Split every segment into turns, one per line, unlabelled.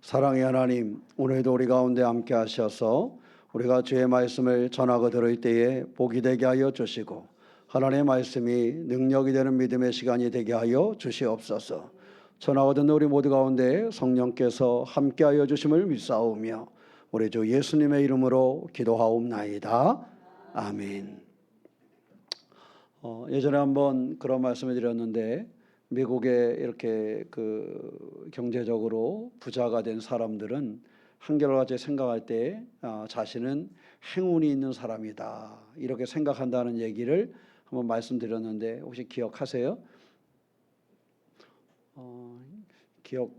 사랑의 하나님, 오늘도 우리 가운데 함께 하셔서 우리가 주의 말씀을 전하고 들을 때에 복이 되게 하여 주시고 하나님의 말씀이 능력이 되는 믿음의 시간이 되게 하여 주시옵소서. 전하고 듣는 우리 모두 가운데 성령께서 함께 하여 주심을 믿사오며 우리 주 예수님의 이름으로 기도하옵나이다. 아멘. 예전에 한번 그런 말씀을 드렸는데, 미국에 이렇게 경제적으로 부자가 된 사람들은 한결같이 생각할 때 자신은 행운이 있는 사람이다 이렇게 생각한다는 얘기를 한번 말씀드렸는데 혹시 기억하세요? 기억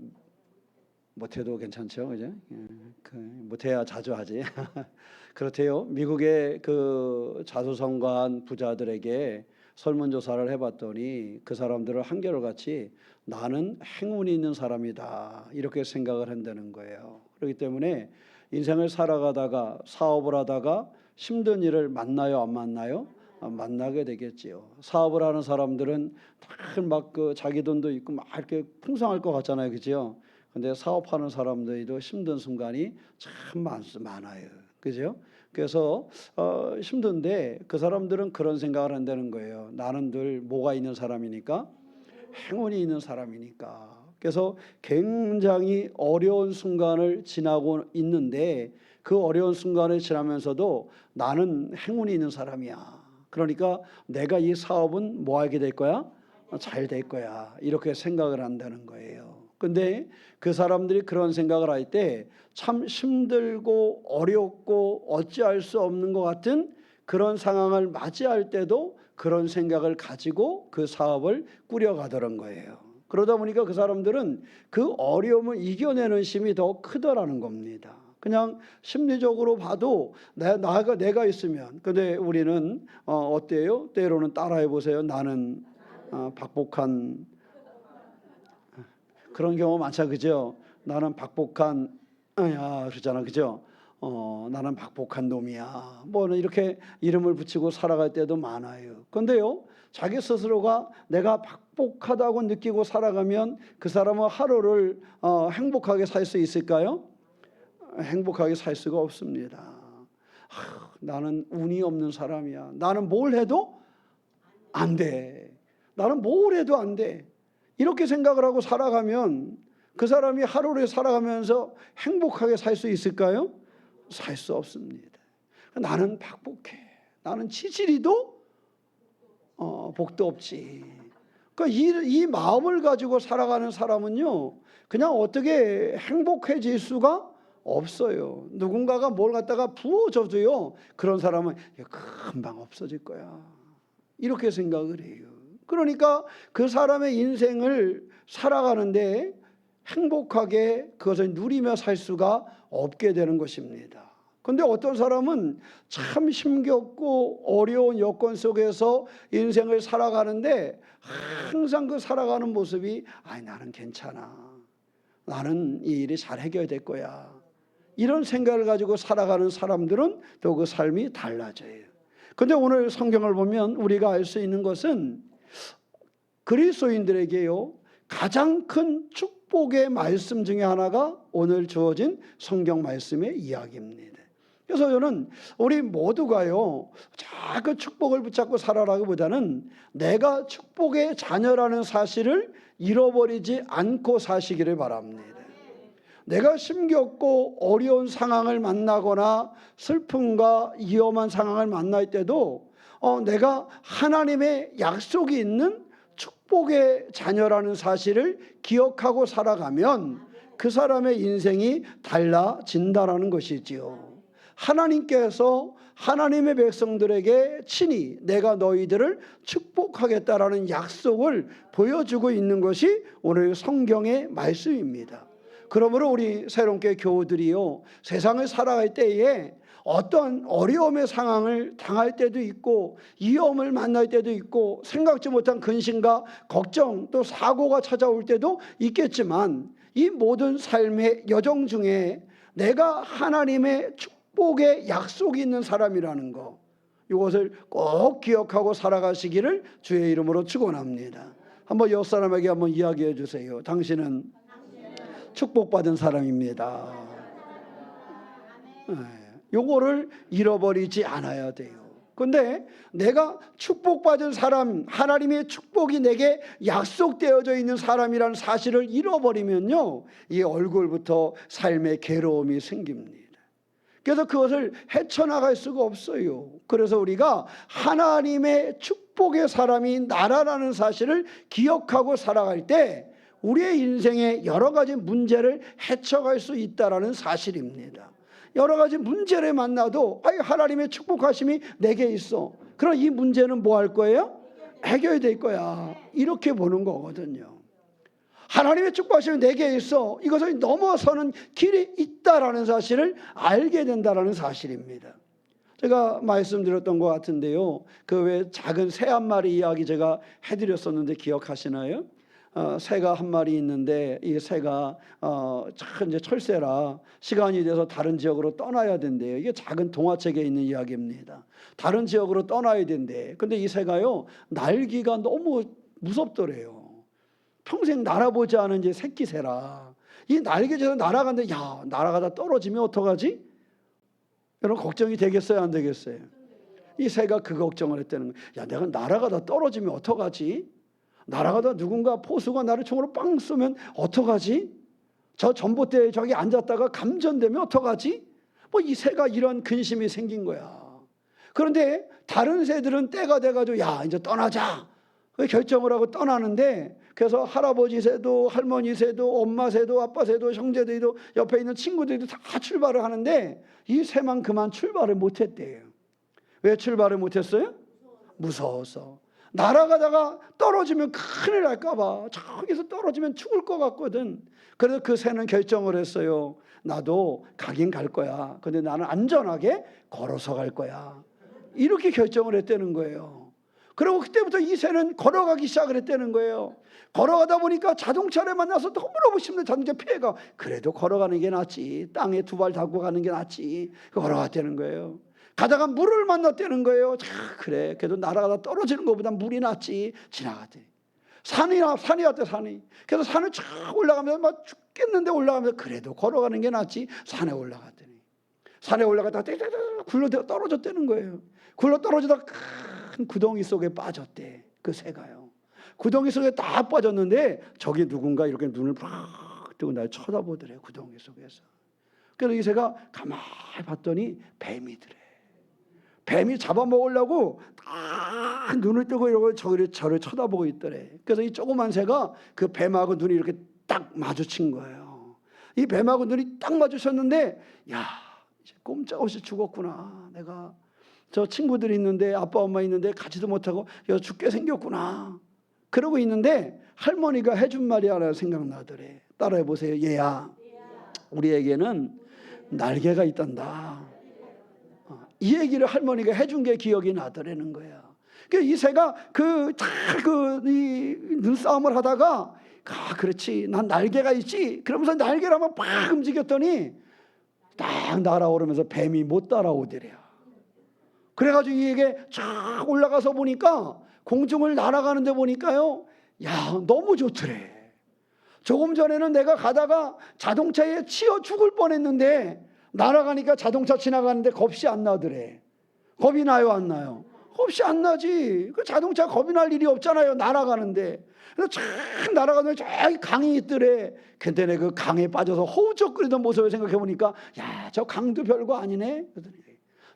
못해도 괜찮죠, 그죠? 못해야 자주 하지. 그렇대요. 미국의 그 자수성가한 부자들에게 설문조사를 해봤더니 그 사람들은 한결같이 나는 행운이 있는 사람이다 이렇게 생각을 한다는 거예요. 그렇기 때문에 인생을 살아가다가 사업을 하다가 힘든 일을 만나요, 안 만나요? 만나게 되겠지요. 사업을 하는 사람들은 막 자기 돈도 있고 막 이렇게 풍성할 것 같잖아요, 그죠? 근데 사업하는 사람들도 힘든 순간이 참 많아요, 그죠? 그래서 힘든데 그 사람들은 그런 생각을 한다는 거예요. 나는 늘 뭐가 있는 사람이니까? 행운이 있는 사람이니까. 그래서 굉장히 어려운 순간을 지나고 있는데 그 어려운 순간을 지나면서도 나는 행운이 있는 사람이야. 그러니까 내가 이 사업은 뭐 하게 될 거야? 잘 될 거야. 이렇게 생각을 한다는 거예요. 근데 그 사람들이 그런 생각을 할 때 참 힘들고 어렵고 어찌할 수 없는 것 같은 그런 상황을 맞이할 때도 그런 생각을 가지고 그 사업을 꾸려가더란 거예요. 그러다 보니까 그 사람들은 그 어려움을 이겨내는 힘이 더 크더라는 겁니다. 그냥 심리적으로 봐도 내가 있으면. 근데 우리는 어때요? 때로는 따라해 보세요. 나는 박복한, 그런 경우 많죠, 그죠? 나는 박복한 그러잖아, 그죠? 나는 박복한 놈이야. 뭐는 이렇게 이름을 붙이고 살아갈 때도 많아요. 근데요, 자기 스스로가 내가 박복하다고 느끼고 살아가면 그 사람은 하루를 행복하게 살 수 있을까요? 행복하게 살 수가 없습니다. 나는 운이 없는 사람이야. 나는 뭘 해도 안 돼. 나는 뭘 해도 안 돼. 이렇게 생각을 하고 살아가면 그 사람이 하루를 살아가면서 행복하게 살 수 있을까요? 살 수 없습니다. 나는 박복해. 나는 치질이도 복도 없지. 그러니까 이 마음을 가지고 살아가는 사람은요, 그냥 어떻게 행복해질 수가 없어요. 누군가가 뭘 갖다가 부어줘도요, 그런 사람은 금방 없어질 거야. 이렇게 생각을 해요. 그러니까 그 사람의 인생을 살아가는데 행복하게 그것을 누리며 살 수가 없게 되는 것입니다. 그런데 어떤 사람은 참 힘겹고 어려운 여건 속에서 인생을 살아가는데 항상 그 살아가는 모습이 나는 괜찮아. 나는 이 일이 잘 해결될 거야. 이런 생각을 가지고 살아가는 사람들은 또 그 삶이 달라져요. 그런데 오늘 성경을 보면 우리가 알 수 있는 것은 그리스도인들에게요, 가장 큰 축복의 말씀 중에 하나가 오늘 주어진 성경 말씀의 이야기입니다. 그래서 저는 우리 모두가요, 자꾸 축복을 붙잡고 살아라기보다는 내가 축복의 자녀라는 사실을 잃어버리지 않고 사시기를 바랍니다. 내가 힘겹고 어려운 상황을 만나거나 슬픔과 위험한 상황을 만날 때도 내가 하나님의 약속이 있는 축복의 자녀라는 사실을 기억하고 살아가면 그 사람의 인생이 달라진다라는 것이지요. 하나님께서 하나님의 백성들에게 친히 내가 너희들을 축복하겠다라는 약속을 보여주고 있는 것이 오늘 성경의 말씀입니다. 그러므로 우리 새롭게 교우들이요, 세상을 살아갈 때에 어떤 어려움의 상황을 당할 때도 있고 위험을 만날 때도 있고 생각지 못한 근심과 걱정 또 사고가 찾아올 때도 있겠지만 이 모든 삶의 여정 중에 내가 하나님의 축복의 약속이 있는 사람이라는 거, 이것을 꼭 기억하고 살아가시기를 주의 이름으로 축원합니다. 한번 옆 사람에게 한번 이야기해 주세요. 당신은 축복받은 사람입니다. 요거를 잃어버리지 않아야 돼요. 근데 내가 축복받은 사람, 하나님의 축복이 내게 약속되어져 있는 사람이라는 사실을 잃어버리면요, 이 얼굴부터 삶의 괴로움이 생깁니다. 그래서 그것을 헤쳐나갈 수가 없어요. 그래서 우리가 하나님의 축복의 사람이 나라라는 사실을 기억하고 살아갈 때 우리의 인생에 여러 가지 문제를 헤쳐갈 수 있다는 사실입니다. 여러 가지 문제를 만나도 하나님의 축복하심이 내게 있어. 그럼 이 문제는 뭐 할 거예요? 해결될 거야. 이렇게 보는 거거든요. 하나님의 축복하심이 내게 있어. 이것을 넘어서는 길이 있다라는 사실을 알게 된다는 사실입니다. 제가 말씀드렸던 것 같은데요. 그 외 작은 새 한 마리 이야기 제가 해드렸었는데 기억하시나요? 새가 한 마리 있는데 이 새가 이제 철새라 시간이 돼서 다른 지역으로 떠나야 된대요. 이게 작은 동화책에 있는 이야기입니다. 다른 지역으로 떠나야 된대. 근데 이 새가요, 날기가 너무 무섭더래요. 평생 날아보지 않은 이제 새끼 새라. 이 날개에서 날아가는데 날아가다 떨어지면 어떡하지? 여러분 걱정이 되겠어요, 안 되겠어요? 이 새가 그 걱정을 했다는 거예요. 내가 날아가다 떨어지면 어떡하지? 날아가다 누군가 포수가 나를 총으로 빵 쏘면 어떡하지? 저 전봇대에 저기 앉았다가 감전되면 어떡하지? 이 새가 이런 근심이 생긴 거야. 그런데 다른 새들은 때가 돼가지고 이제 떠나자 결정을 하고 떠나는데, 그래서 할아버지 새도 할머니 새도 엄마 새도 아빠 새도 형제들도 옆에 있는 친구들도 다 출발을 하는데 이 새만 그만 출발을 못했대요. 왜 출발을 못했어요? 무서워서. 날아가다가 떨어지면 큰일 날까 봐. 저기서 떨어지면 죽을 것 같거든. 그래서 그 새는 결정을 했어요. 나도 가긴 갈 거야. 근데 나는 안전하게 걸어서 갈 거야. 이렇게 결정을 했다는 거예요. 그리고 그때부터 이 새는 걸어가기 시작을 했다는 거예요. 걸어가다 보니까 자동차를 만나서 너무너무 힘든 자동차 피해가, 그래도 걸어가는 게 낫지. 땅에 두 발 닫고 가는 게 낫지. 걸어갔다는 거예요. 가다가 물을 만났다는 거예요. 그래, 그래도 날아가다 떨어지는 것보다 물이 낫지. 지나갔대. 산이 왔대, 산이. 그래서 산을 쫙 올라가면서 막 죽겠는데 올라가면서 그래도 걸어가는 게 낫지. 산에 올라갔더니 산에 올라가다가 굴러 떨어졌다는 거예요. 굴러 떨어지다가 큰 구덩이 속에 빠졌대. 그 새가요. 구덩이 속에 다 빠졌는데 저기 누군가 이렇게 눈을 팍 뜨고 날 쳐다보더래, 구덩이 속에서. 그래서 이 새가 가만히 봤더니 뱀이더래. 뱀이 잡아먹으려고 딱 눈을 뜨고 이러고 저를 쳐다보고 있더래. 그래서 이 조그만 새가 그 뱀하고 눈이 이렇게 딱 마주친 거예요. 이 뱀하고 눈이 딱 마주쳤는데 이제 꼼짝없이 죽었구나. 내가 저 친구들이 있는데 아빠 엄마 있는데 가지도 못하고 죽게 생겼구나. 그러고 있는데 할머니가 해준 말이 하나 생각나더래. 따라해 보세요. 얘야, 우리에게는 날개가 있단다. 이 얘기를 할머니가 해준 게 기억이 나더라는 거야. 그러니까 이 새가 이 눈싸움을 하다가 그렇지, 난 날개가 있지. 그러면서 날개를 한번 팍 움직였더니 딱 날아오르면서 뱀이 못 따라오더래요. 그래가지고 이게 쫙 올라가서 보니까 공중을 날아가는데 보니까요, 너무 좋더래. 조금 전에는 내가 가다가 자동차에 치여 죽을 뻔했는데 날아가니까 자동차 지나가는데 겁이 안 나더래. 겁이 나요, 안 나요? 겁이 안 나지. 그 자동차 겁이 날 일이 없잖아요, 날아가는데. 그래서 쫙 날아가면 저기 강이 있더래. 근데 내가 그 강에 빠져서 허우적거리던 모습을 생각해 보니까 저 강도 별거 아니네. 그러더니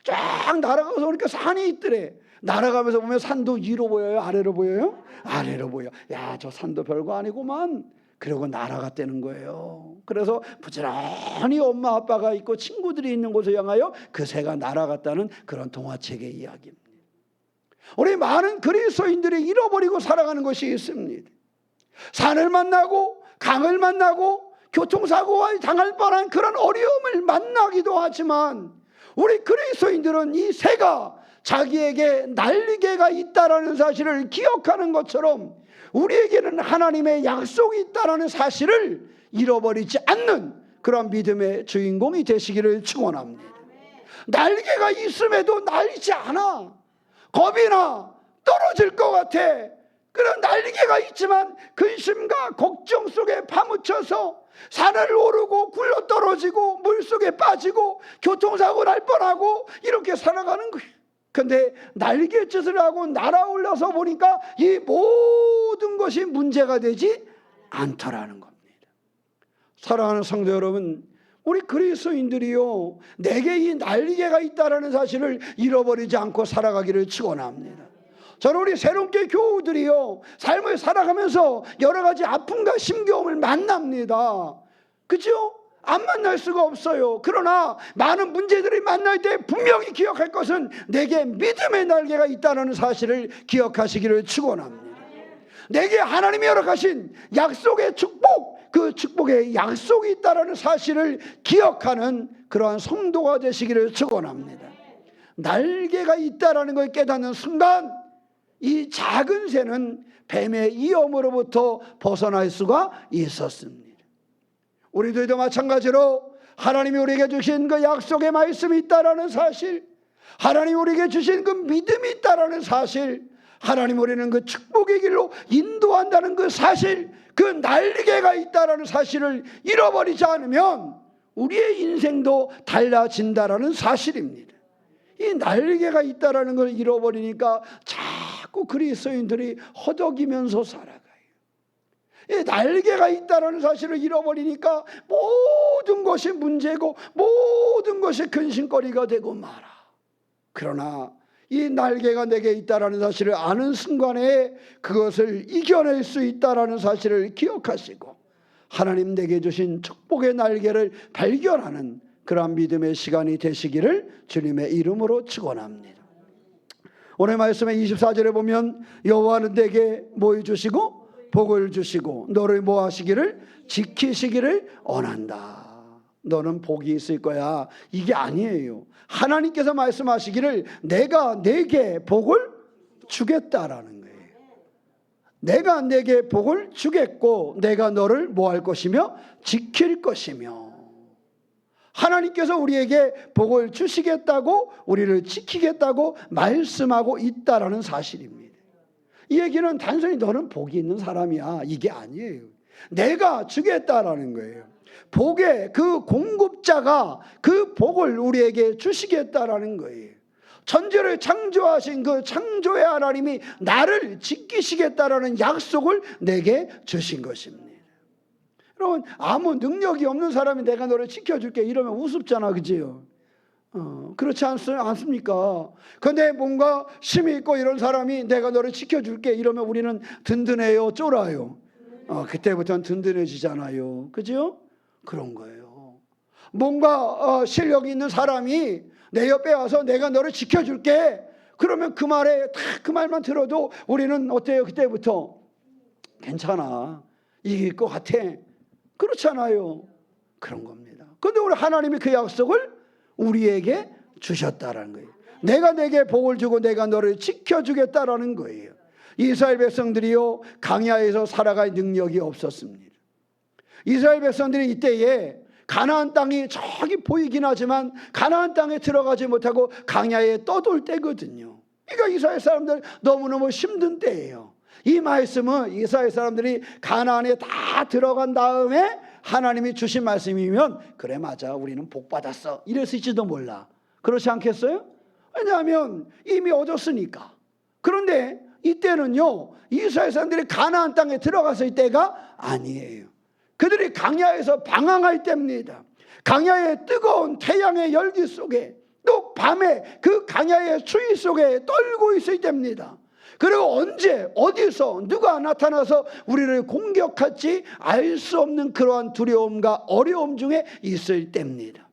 쫙 날아가서 보니까 산이 있더래. 날아가면서 보면 산도 위로 보여요, 아래로 보여요? 아래로 보여. 저 산도 별거 아니구만. 그리고 날아갔다는 거예요. 그래서 부지런히 엄마 아빠가 있고 친구들이 있는 곳을 향하여 그 새가 날아갔다는 그런 동화책의 이야기입니다. 우리 많은 그리스도인들이 잃어버리고 살아가는 것이 있습니다. 산을 만나고 강을 만나고 교통사고와 당할 뻔한 그런 어려움을 만나기도 하지만 우리 그리스도인들은 이 새가 자기에게 날개가 있다라는 사실을 기억하는 것처럼 우리에게는 하나님의 약속이 있다는 사실을 잃어버리지 않는 그런 믿음의 주인공이 되시기를 축원합니다. 날개가 있음에도 날리지 않아. 겁이 나. 떨어질 것 같아. 그런 날개가 있지만 근심과 걱정 속에 파묻혀서 산을 오르고 굴러 떨어지고 물속에 빠지고 교통사고 날 뻔하고 이렇게 살아가는 거예요. 근데 날갯짓을 하고 날아올라서 보니까 이 모든 것이 문제가 되지 않더라는 겁니다. 사랑하는 성도 여러분, 우리 그리스도인들이요, 내게 이 날개가 있다라는 사실을 잃어버리지 않고 살아가기를 축원합니다. 저는 우리 새롭게 교우들이요, 삶을 살아가면서 여러 가지 아픔과 힘겨움을 만납니다. 그죠? 안 만날 수가 없어요. 그러나 많은 문제들이 만날 때 분명히 기억할 것은 내게 믿음의 날개가 있다는 사실을 기억하시기를 축원합니다. 내게 하나님이 허락하신 약속의 축복, 그 축복의 약속이 있다는 사실을 기억하는 그러한 성도가 되시기를 축원합니다. 날개가 있다는 걸 깨닫는 순간 이 작은 새는 뱀의 위험으로부터 벗어날 수가 있었습니다. 우리들도 마찬가지로 하나님이 우리에게 주신 그 약속의 말씀이 있다는 사실, 하나님이 우리에게 주신 그 믿음이 있다는 사실, 하나님 우리는 그 축복의 길로 인도한다는 그 사실, 그 날개가 있다는 사실을 잃어버리지 않으면 우리의 인생도 달라진다는 사실입니다. 이 날개가 있다는 걸 잃어버리니까 자꾸 그리스도인들이 허덕이면서 살아가요. 이 날개가 있다는 사실을 잃어버리니까 모든 것이 문제고 모든 것이 근심거리가 되고 말아. 그러나 이 날개가 내게 있다는 사실을 아는 순간에 그것을 이겨낼 수 있다는 사실을 기억하시고 하나님 내게 주신 축복의 날개를 발견하는 그러한 믿음의 시간이 되시기를 주님의 이름으로 축원합니다. 오늘 말씀의 24절에 보면 여호와는 내게 뭐 해주시고 복을 주시고 너를 뭐 하시기를 지키시기를 원한다. 너는 복이 있을 거야. 이게 아니에요. 하나님께서 말씀하시기를 내가 내게 복을 주겠다라는 거예요. 내가 내게 복을 주겠고 내가 너를 뭐 할 것이며 지킬 것이며, 하나님께서 우리에게 복을 주시겠다고 우리를 지키겠다고 말씀하고 있다라는 사실입니다. 이 얘기는 단순히 너는 복이 있는 사람이야 이게 아니에요. 내가 주겠다라는 거예요. 복의 그 공급자가 그 복을 우리에게 주시겠다라는 거예요. 천지를 창조하신 그 창조의 하나님이 나를 지키시겠다라는 약속을 내게 주신 것입니다. 여러분, 아무 능력이 없는 사람이 내가 너를 지켜줄게 이러면 우습잖아, 그지요? 그렇지 않습니까? 근데 뭔가 힘이 있고 이런 사람이 내가 너를 지켜줄게 이러면 우리는 든든해요, 쫄아요? 그때부터는 든든해지잖아요, 그죠? 그런 거예요. 뭔가 실력이 있는 사람이 내 옆에 와서 내가 너를 지켜줄게 그러면 그 말만 들어도 우리는 어때요? 그때부터 괜찮아, 이길 것 같아. 그렇잖아요. 그런 겁니다. 그런데 우리 하나님이 그 약속을 우리에게 주셨다라는 거예요. 내가 내게 복을 주고 내가 너를 지켜주겠다라는 거예요. 이스라엘 백성들이요, 강야에서 살아갈 능력이 없었습니다. 이스라엘 백성들이 이때에 가나안 땅이 저기 보이긴 하지만 가나안 땅에 들어가지 못하고 강야에 떠돌 때거든요. 그러니까 이스라엘 사람들 너무너무 힘든 때예요. 이 말씀은 이스라엘 사람들이 가나안에 다 들어간 다음에 하나님이 주신 말씀이면 그래 맞아 우리는 복 받았어 이랬을지도 몰라. 그렇지 않겠어요? 왜냐하면 이미 얻었으니까. 그런데 이때는요, 이스라엘 사람들이 가나안 땅에 들어갔을 때가 아니에요. 그들이 강야에서 방황할 때입니다. 강야의 뜨거운 태양의 열기 속에 또 밤에 그 강야의 추위 속에 떨고 있을 때입니다. 그리고 언제 어디서 누가 나타나서 우리를 공격할지 알 수 없는 그러한 두려움과 어려움 중에 있을 때입니다.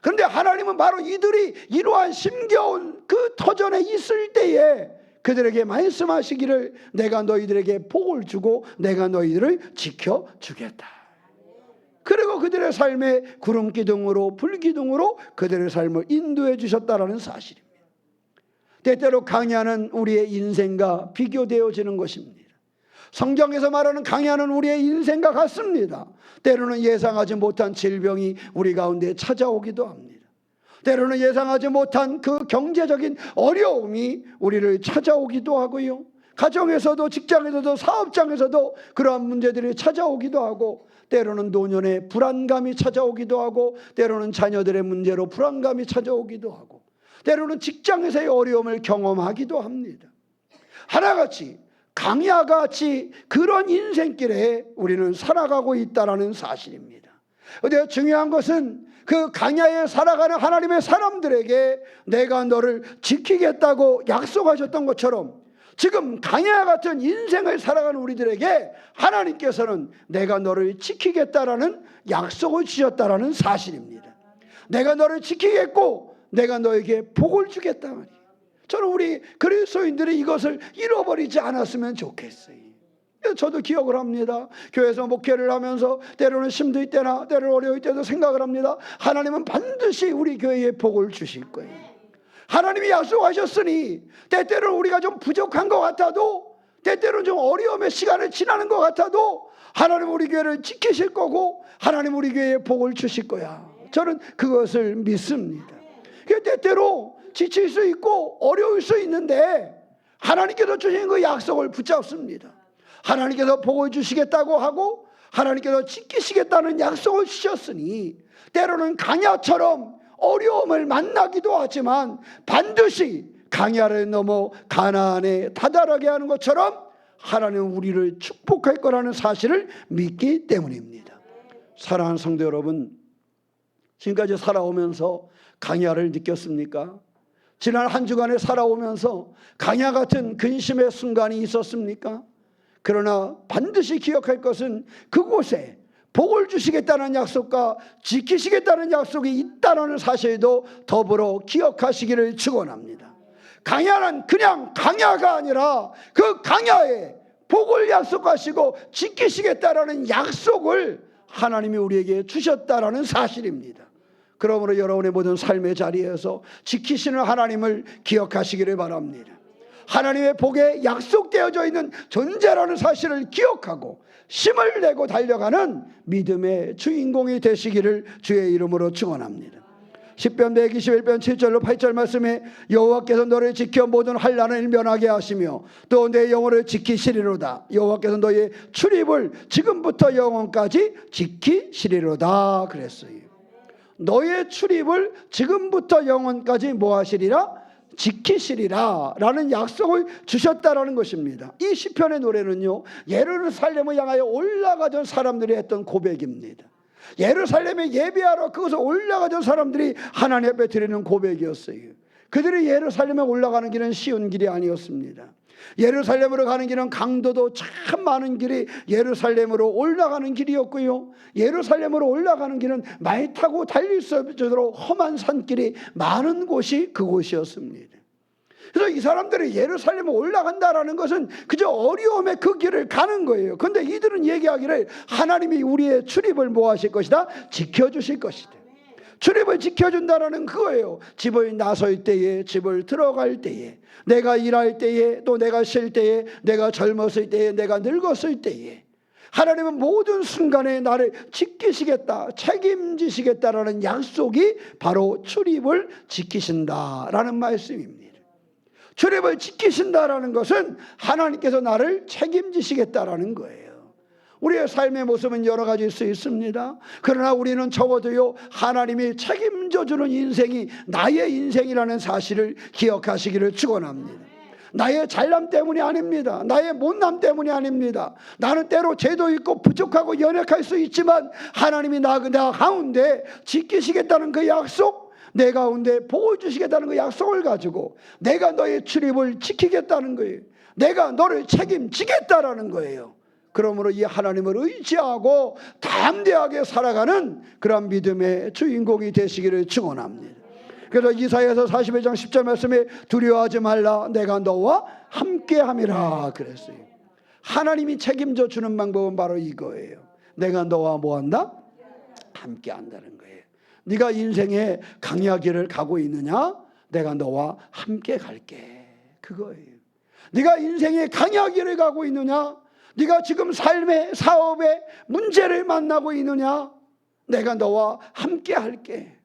그런데 하나님은 바로 이들이 이러한 힘겨운 그 터전에 있을 때에 그들에게 말씀하시기를 내가 너희들에게 복을 주고 내가 너희들을 지켜주겠다. 그리고 그들의 삶에 구름기둥으로 불기둥으로 그들의 삶을 인도해 주셨다는 사실입니다. 때때로 강야는 우리의 인생과 비교되어지는 것입니다. 성경에서 말하는 강야는 우리의 인생과 같습니다. 때로는 예상하지 못한 질병이 우리 가운데 찾아오기도 합니다. 때로는 예상하지 못한 그 경제적인 어려움이 우리를 찾아오기도 하고요. 가정에서도 직장에서도 사업장에서도 그러한 문제들이 찾아오기도 하고 때로는 노년에 불안감이 찾아오기도 하고, 때로는 자녀들의 문제로 불안감이 찾아오기도 하고, 때로는 직장에서의 어려움을 경험하기도 합니다. 하나같이 강야같이 그런 인생길에 우리는 살아가고 있다는 사실입니다. 그런데 중요한 것은 그 강야에 살아가는 하나님의 사람들에게 내가 너를 지키겠다고 약속하셨던 것처럼, 지금 강야 같은 인생을 살아가는 우리들에게 하나님께서는 내가 너를 지키겠다라는 약속을 주셨다라는 사실입니다. 내가 너를 지키겠고 내가 너에게 복을 주겠다 말이에요. 저는 우리 그리스도인들이 이것을 잃어버리지 않았으면 좋겠어요. 저도 기억을 합니다. 교회에서 목회를 하면서 때로는 힘들 때나 때로는 어려울 때도 생각을 합니다. 하나님은 반드시 우리 교회에 복을 주실 거예요. 하나님이 약속하셨으니 때때로는 우리가 좀 부족한 것 같아도, 때때로는 좀 어려움의 시간을 지나는 것 같아도 하나님은 우리 교회를 지키실 거고 하나님은 우리 교회에 복을 주실 거야. 저는 그것을 믿습니다. 때때로 지칠 수 있고 어려울 수 있는데 하나님께서 주신 그 약속을 붙잡습니다. 하나님께서 복을 주시겠다고 하고 하나님께서 지키시겠다는 약속을 주셨으니, 때로는 강야처럼 어려움을 만나기도 하지만 반드시 강야를 넘어 가나안에 다다르게 하는 것처럼 하나님은 우리를 축복할 거라는 사실을 믿기 때문입니다. 사랑하는 성도 여러분, 지금까지 살아오면서 강야를 느꼈습니까? 지난 한 주간에 살아오면서 강야 같은 근심의 순간이 있었습니까? 그러나 반드시 기억할 것은 그곳에 복을 주시겠다는 약속과 지키시겠다는 약속이 있다는 사실도 더불어 기억하시기를 축원합니다. 강야는 그냥 강야가 아니라 그 강야에 복을 약속하시고 지키시겠다라는 약속을 하나님이 우리에게 주셨다라는 사실입니다. 그러므로 여러분의 모든 삶의 자리에서 지키시는 하나님을 기억하시기를 바랍니다. 하나님의 복에 약속되어져 있는 존재라는 사실을 기억하고 힘을 내고 달려가는 믿음의 주인공이 되시기를 주의 이름으로 축원합니다. 시편 121편 7절로 8절 말씀에 여호와께서 너를 지켜 모든 환난을 면하게 하시며 또 내 영혼을 지키시리로다. 여호와께서 너의 출입을 지금부터 영원까지 지키시리로다 그랬어요. 너의 출입을 지금부터 영원까지 뭐 하시리라? 지키시리라 라는 약속을 주셨다라는 것입니다. 이 시편의 노래는요, 예루살렘을 향하여 올라가던 사람들이 했던 고백입니다. 예루살렘에 예배하러 그것을 올라가던 사람들이 하나님 앞에 드리는 고백이었어요. 그들이 예루살렘에 올라가는 길은 쉬운 길이 아니었습니다. 예루살렘으로 가는 길은 강도도 참 많은 길이 예루살렘으로 올라가는 길이었고요, 예루살렘으로 올라가는 길은 말 타고 달릴 수 없도록 험한 산길이 많은 곳이 그곳이었습니다. 그래서 이 사람들이 예루살렘에 올라간다라는 것은 그저 어려움의 그 길을 가는 거예요. 그런데 이들은 얘기하기를 하나님이 우리의 출입을 뭐 하실 것이다? 지켜주실 것이다. 출입을 지켜준다라는 그거예요. 집을 나설 때에, 집을 들어갈 때에, 내가 일할 때에, 또 내가 쉴 때에, 내가 젊었을 때에, 내가 늙었을 때에 하나님은 모든 순간에 나를 지키시겠다, 책임지시겠다라는 약속이 바로 출입을 지키신다라는 말씀입니다. 출입을 지키신다라는 것은 하나님께서 나를 책임지시겠다라는 거예요. 우리의 삶의 모습은 여러 가지일 수 있습니다. 그러나 우리는 적어도요, 하나님이 책임져주는 인생이 나의 인생이라는 사실을 기억하시기를 축원합니다. 나의 잘남 때문이 아닙니다. 나의 못남 때문이 아닙니다. 나는 때로 죄도 있고 부족하고 연약할 수 있지만 하나님이 나 가운데 지키시겠다는 그 약속, 내 가운데 복을 주시겠다는 그 약속을 가지고 내가 너의 출입을 지키겠다는 거예요. 내가 너를 책임지겠다라는 거예요. 그러므로 이 하나님을 의지하고 담대하게 살아가는 그런 믿음의 주인공이 되시기를 축원합니다. 그래서 이사야서 41장 10절 말씀에 두려워하지 말라, 내가 너와 함께함이라 그랬어요. 하나님이 책임져 주는 방법은 바로 이거예요. 내가 너와 뭐한다? 함께한다는 거예요. 네가 인생의 강야길을 가고 있느냐? 내가 너와 함께 갈게. 그거예요. 네가 인생의 강야길을 가고 있느냐? 네가 지금 삶의 사업에 문제를 만나고 있느냐? 내가 너와 함께 할게.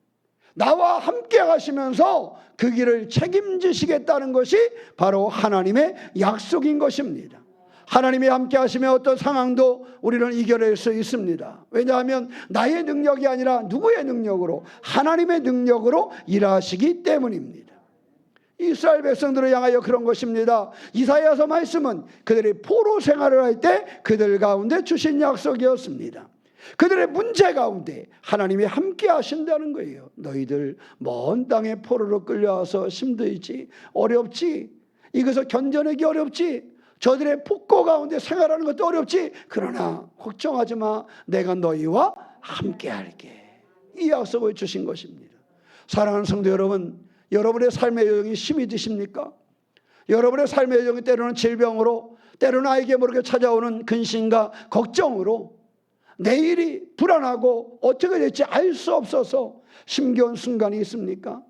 나와 함께 가시면서 그 길을 책임지시겠다는 것이 바로 하나님의 약속인 것입니다. 하나님이 함께 하시면 어떤 상황도 우리는 이겨낼 수 있습니다. 왜냐하면 나의 능력이 아니라 누구의 능력으로? 하나님의 능력으로 일하시기 때문입니다. 이스라엘 백성들을 향하여 그런 것입니다. 이사야서 말씀은 그들이 포로 생활을 할 때 그들 가운데 주신 약속이었습니다. 그들의 문제 가운데 하나님이 함께 하신다는 거예요. 너희들 먼 땅에 포로로 끌려와서 힘들지, 어렵지, 이것을 견뎌내기 어렵지, 저들의 폭거 가운데 생활하는 것도 어렵지, 그러나 걱정하지 마, 내가 너희와 함께 할게. 이 약속을 주신 것입니다. 사랑하는 성도 여러분, 여러분의 삶의 여정이 힘이 드십니까? 여러분의 삶의 여정이 때로는 질병으로, 때로는 알게 모르게 찾아오는 근심과 걱정으로 내일이 불안하고 어떻게 될지 알 수 없어서 힘겨운 순간이 있습니까?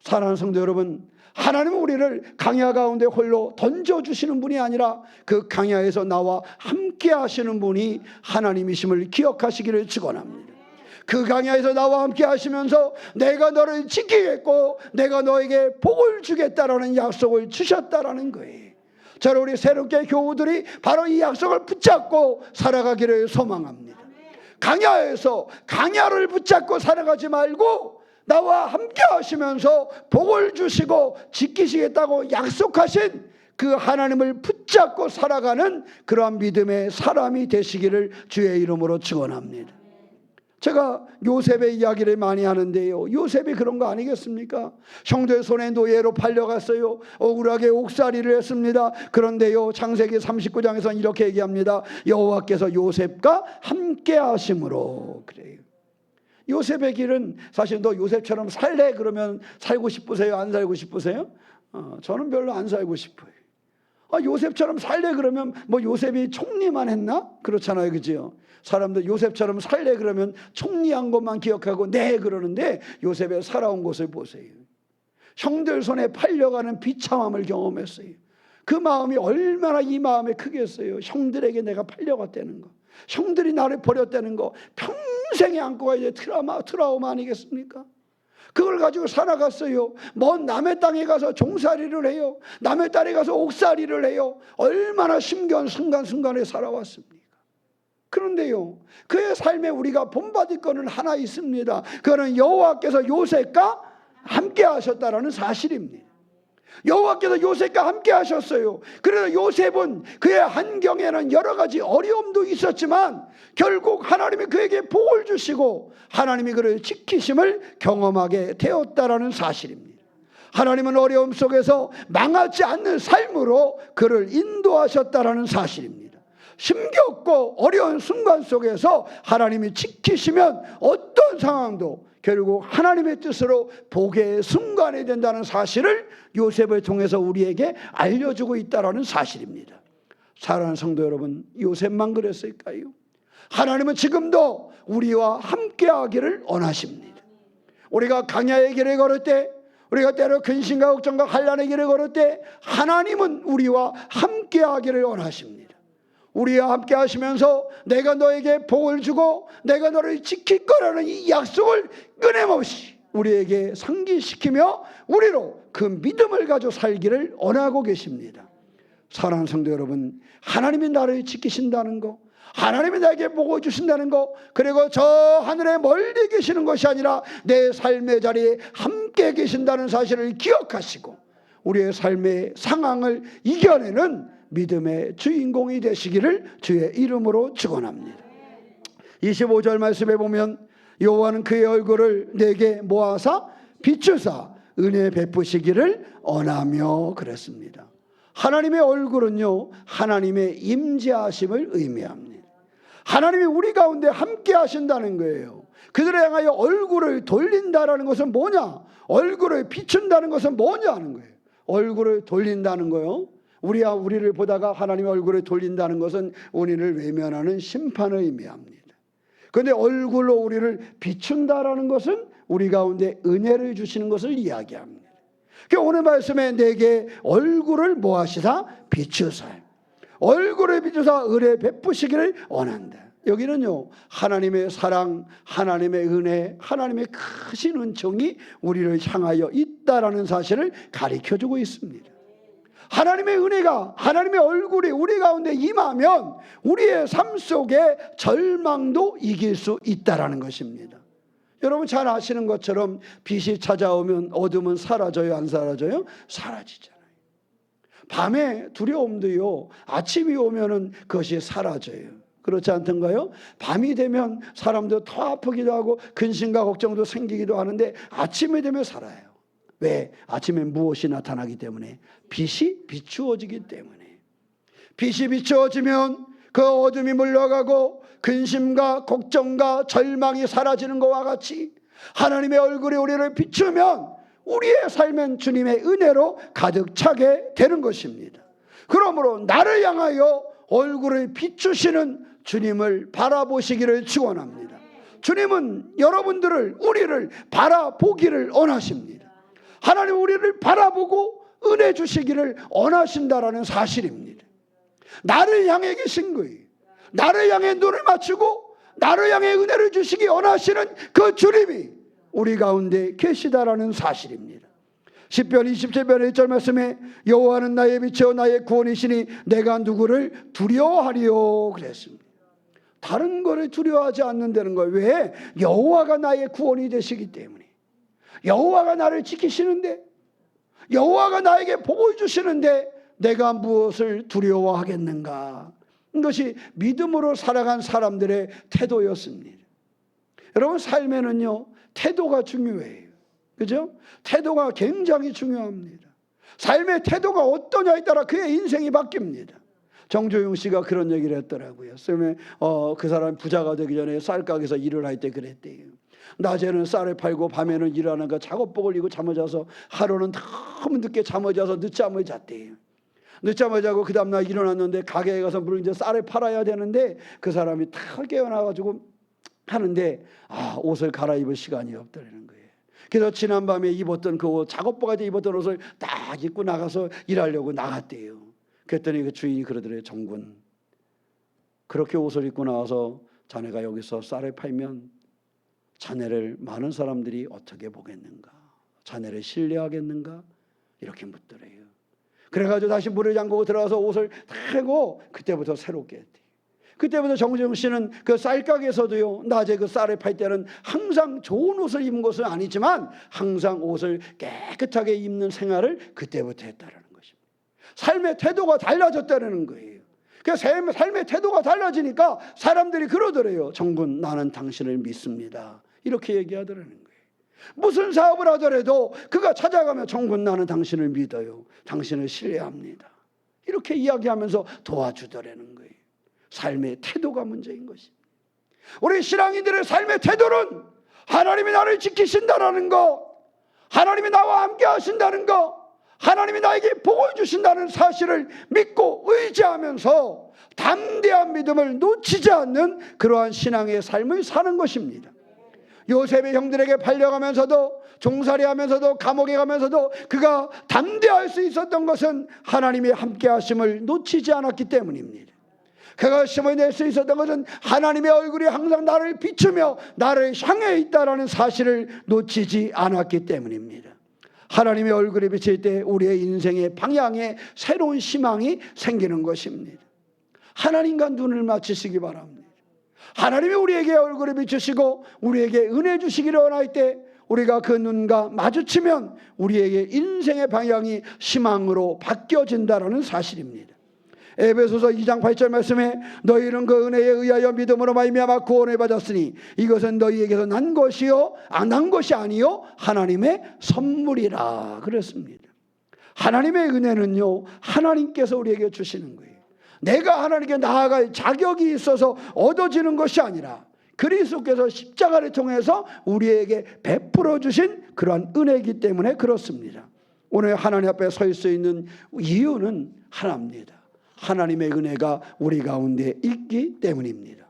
사랑하는 성도 여러분, 하나님은 우리를 강야 가운데 홀로 던져주시는 분이 아니라 그 강야에서 나와 함께 하시는 분이 하나님이심을 기억하시기를 축원합니다. 그 강야에서 나와 함께 하시면서 내가 너를 지키겠고 내가 너에게 복을 주겠다라는 약속을 주셨다라는 거예요. 저는 우리 새롭게 교우들이 바로 이 약속을 붙잡고 살아가기를 소망합니다. 강야에서 강야를 붙잡고 살아가지 말고 나와 함께 하시면서 복을 주시고 지키시겠다고 약속하신 그 하나님을 붙잡고 살아가는 그러한 믿음의 사람이 되시기를 주의 이름으로 축원합니다. 제가 요셉의 이야기를 많이 하는데요, 요셉이 그런 거 아니겠습니까? 형들 손에 노예로 팔려갔어요. 억울하게 옥살이를 했습니다. 그런데요, 창세기 39장에서는 이렇게 얘기합니다. 여호와께서 요셉과 함께 하심으로. 그래요. 요셉의 길은 사실 너 요셉처럼 살래? 그러면 살고 싶으세요? 안 살고 싶으세요? 저는 별로 안 살고 싶어요. 요셉처럼 살래? 그러면 뭐 요셉이 총리만 했나? 그렇잖아요, 그죠? 사람들 요셉처럼 살래? 그러면 총리한 것만 기억하고 네 그러는데 요셉의 살아온 곳을 보세요. 형들 손에 팔려가는 비참함을 경험했어요. 그 마음이 얼마나 이 마음에 크겠어요. 형들에게 내가 팔려갔다는 거, 형들이 나를 버렸다는 거, 평생에 안고 가야 될 트라우마 아니겠습니까? 그걸 가지고 살아갔어요. 먼 남의 땅에 가서 종살이를 해요. 남의 땅에 가서 옥살이를 해요. 얼마나 힘겨운 순간순간에 살아왔습니까? 그런데요, 그의 삶에 우리가 본받을 것은 하나 있습니다. 그거는 여호와께서 요셉과 함께 하셨다라는 사실입니다. 여호와께서 요셉과 함께 하셨어요. 그래서 요셉은 그의 환경에는 여러 가지 어려움도 있었지만 결국 하나님이 그에게 복을 주시고 하나님이 그를 지키심을 경험하게 되었다라는 사실입니다. 하나님은 어려움 속에서 망하지 않는 삶으로 그를 인도하셨다라는 사실입니다. 힘겹고 어려운 순간 속에서 하나님이 지키시면 어떤 상황도 결국 하나님의 뜻으로 복의 순간이 된다는 사실을 요셉을 통해서 우리에게 알려주고 있다는 사실입니다. 사랑하는 성도 여러분, 요셉만 그랬을까요? 하나님은 지금도 우리와 함께하기를 원하십니다. 우리가 강야의 길을 걸을 때, 우리가 때로 근심과 걱정과 환난의 길을 걸을 때 하나님은 우리와 함께하기를 원하십니다. 우리와 함께 하시면서 내가 너에게 복을 주고 내가 너를 지킬 거라는 이 약속을 끊임없이 우리에게 상기시키며 우리로 그 믿음을 가지고 살기를 원하고 계십니다. 사랑하는 성도 여러분, 하나님이 나를 지키신다는 거, 하나님이 나에게 복을 주신다는 거, 그리고 저 하늘에 멀리 계시는 것이 아니라 내 삶의 자리에 함께 계신다는 사실을 기억하시고 우리의 삶의 상황을 이겨내는 믿음의 주인공이 되시기를 주의 이름으로 축원합니다. 25절 말씀에 보면 여호와는 그의 얼굴을 내게 모아사 비추사 은혜 베푸시기를 원하며 그랬습니다. 하나님의 얼굴은요, 하나님의 임재하심을 의미합니다. 하나님이 우리 가운데 함께 하신다는 거예요. 그들을 향하여 얼굴을 돌린다는 것은 뭐냐? 얼굴을 비춘다는 것은 뭐냐 하는 거예요. 얼굴을 돌린다는 거요, 우리를 보다가 하나님의 얼굴을 돌린다는 것은 우리를 외면하는 심판을 의미합니다. 그런데 얼굴로 우리를 비춘다라는 것은 우리 가운데 은혜를 주시는 것을 이야기합니다. 오늘 말씀에 내게 얼굴을 모아시사 비추사, 얼굴을 비추사 은혜 베푸시기를 원한다. 여기는요, 하나님의 사랑, 하나님의 은혜, 하나님의 크신 은총이 우리를 향하여 있다라는 사실을 가르쳐주고 있습니다. 하나님의 은혜가, 하나님의 얼굴이 우리 가운데 임하면 우리의 삶 속에 절망도 이길 수 있다라는 것입니다. 여러분 잘 아시는 것처럼 빛이 찾아오면 어둠은 사라져요, 안 사라져요? 사라지잖아요. 밤에 두려움도요, 아침이 오면은 그것이 사라져요. 그렇지 않던가요? 밤이 되면 사람도 더 아프기도 하고 근심과 걱정도 생기기도 하는데 아침이 되면 살아요. 왜? 아침에 무엇이 나타나기 때문에? 빛이 비추어지기 때문에. 빛이 비추어지면 그 어둠이 물러가고 근심과 걱정과 절망이 사라지는 것과 같이 하나님의 얼굴이 우리를 비추면 우리의 삶은 주님의 은혜로 가득 차게 되는 것입니다. 그러므로 나를 향하여 얼굴을 비추시는 주님을 바라보시기를 축원합니다. 주님은 여러분들을, 우리를 바라보기를 원하십니다. 하나님 우리를 바라보고 은혜 주시기를 원하신다라는 사실입니다. 나를 향해 계신 거예요. 나를 향해 눈을 맞추고 나를 향해 은혜를 주시기 원하시는 그 주님이 우리 가운데 계시다라는 사실입니다. 시편 27편 1절 말씀에 여호와는 나의 빛이요 나의 구원이시니 내가 누구를 두려워하리요 그랬습니다. 다른 거를 두려워하지 않는다는 거예요. 왜? 여호와가 나의 구원이 되시기 때문에. 여호와가 나를 지키시는데, 여호와가 나에게 복을 주시는데 내가 무엇을 두려워하겠는가? 이것이 믿음으로 살아간 사람들의 태도였습니다. 여러분 삶에는요 태도가 중요해요. 그죠? 태도가 굉장히 중요합니다. 삶의 태도가 어떠냐에 따라 그의 인생이 바뀝니다. 정조용 씨가 그런 얘기를 했더라고요. 그 사람이 부자가 되기 전에 쌀가게에서 일을 할 때 그랬대요. 낮에는 쌀을 팔고 밤에는 일하는가 작업복을 입고 잠을 자서 하루는 너무 늦게 잠을 자서 늦잠을 잤대요. 늦잠을 자고 그 다음날 일어났는데 가게에 가서 물론 이제 쌀을 팔아야 되는데 그 사람이 탁 깨어나가지고 하는데 옷을 갈아입을 시간이 없다는 거예요. 그래서 지난밤에 입었던 그 옷, 작업복할 때 입었던 옷을 딱 입고 나가서 일하려고 나갔대요. 그랬더니 그 주인이 그러더래요. 정군, 그렇게 옷을 입고 나와서 자네가 여기서 쌀을 팔면 자네를 많은 사람들이 어떻게 보겠는가? 자네를 신뢰하겠는가? 이렇게 묻더래요. 그래가지고 다시 물을 잠그고 들어가서 옷을 타고 그때부터 새롭게 했대요. 그때부터 정재용 씨는 그 쌀가게에서도요 낮에 그 쌀을 팔 때는 항상 좋은 옷을 입은 것은 아니지만 항상 옷을 깨끗하게 입는 생활을 그때부터 했다라는 것입니다. 삶의 태도가 달라졌다는 거예요. 그래서 삶의 태도가 달라지니까 사람들이 그러더래요. 정군, 나는 당신을 믿습니다. 이렇게 얘기하더라는 거예요. 무슨 사업을 하더라도 그가 찾아가면 정군, 나는 당신을 믿어요. 당신을 신뢰합니다. 이렇게 이야기하면서 도와주더라는 거예요. 삶의 태도가 문제인 것입니다. 우리 신앙인들의 삶의 태도는 하나님이 나를 지키신다는 거, 하나님이 나와 함께 하신다는 거, 하나님이 나에게 복을 주신다는 사실을 믿고 의지하면서 담대한 믿음을 놓치지 않는 그러한 신앙의 삶을 사는 것입니다. 요셉의 형들에게 팔려가면서도 종살이하면서도 감옥에 가면서도 그가 담대할 수 있었던 것은 하나님의 함께 하심을 놓치지 않았기 때문입니다. 그가 힘을 낼 수 있었던 것은 하나님의 얼굴이 항상 나를 비추며 나를 향해 있다는 사실을 놓치지 않았기 때문입니다. 하나님의 얼굴이 비칠 때 우리의 인생의 방향에 새로운 희망이 생기는 것입니다. 하나님과 눈을 맞추시기 바랍니다. 하나님이 우리에게 얼굴을 비추시고 우리에게 은혜 주시기를 원할 때 우리가 그 눈과 마주치면 우리에게 인생의 방향이 희망으로 바뀌어진다는 사실입니다. 에베소서 2장 8절 말씀에 너희는 그 은혜에 의하여 믿음으로 말미암아 구원을 받았으니 이것은 너희에게서 난 것이요 난 것이 아니요 하나님의 선물이라 그랬습니다. 하나님의 은혜는요 하나님께서 우리에게 주시는 거예요. 내가 하나님께 나아갈 자격이 있어서 얻어지는 것이 아니라 그리스도께서 십자가를 통해서 우리에게 베풀어 주신 그러한 은혜이기 때문에 그렇습니다. 오늘 하나님 앞에 설 수 있는 이유는 하나입니다. 하나님의 은혜가 우리 가운데 있기 때문입니다.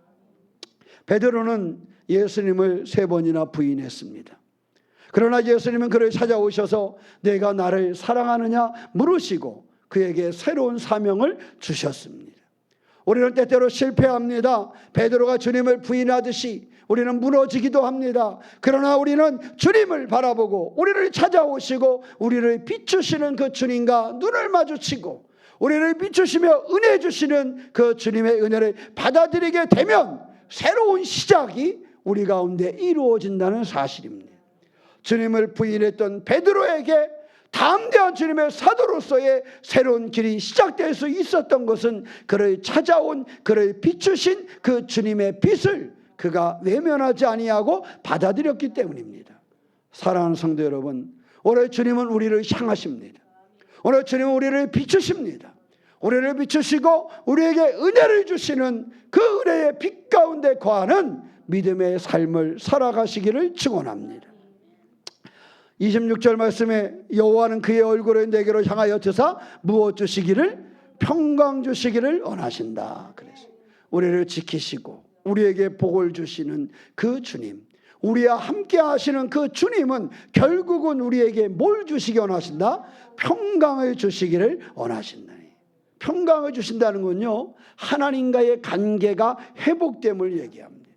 베드로는 예수님을 3번이나 부인했습니다. 그러나 예수님은 그를 찾아오셔서 내가 나를 사랑하느냐 물으시고 그에게 새로운 사명을 주셨습니다. 우리는 때때로 실패합니다. 베드로가 주님을 부인하듯이 우리는 무너지기도 합니다. 그러나 우리는 주님을 바라보고 우리를 찾아오시고 우리를 비추시는 그 주님과 눈을 마주치고 우리를 비추시며 은혜 주시는 그 주님의 은혜를 받아들이게 되면 새로운 시작이 우리 가운데 이루어진다는 사실입니다. 주님을 부인했던 베드로에게 담대한 주님의 사도로서의 새로운 길이 시작될 수 있었던 것은 그를 찾아온, 그를 비추신 그 주님의 빛을 그가 외면하지 아니하고 받아들였기 때문입니다. 사랑하는 성도 여러분, 오늘 주님은 우리를 향하십니다. 오늘 주님은 우리를 비추십니다. 우리를 비추시고 우리에게 은혜를 주시는 그 은혜의 빛 가운데 거하는 믿음의 삶을 살아가시기를 축원합니다. 26절 말씀에 여호와는 그의 얼굴을 내게로 향하여 드사 무엇 주시기를? 평강 주시기를 원하신다. 그래서 우리를 지키시고 우리에게 복을 주시는 그 주님, 우리와 함께 하시는 그 주님은 결국은 우리에게 뭘 주시기 원하신다? 평강을 주시기를 원하신다. 평강을 주신다는 건요, 하나님과의 관계가 회복됨을 얘기합니다.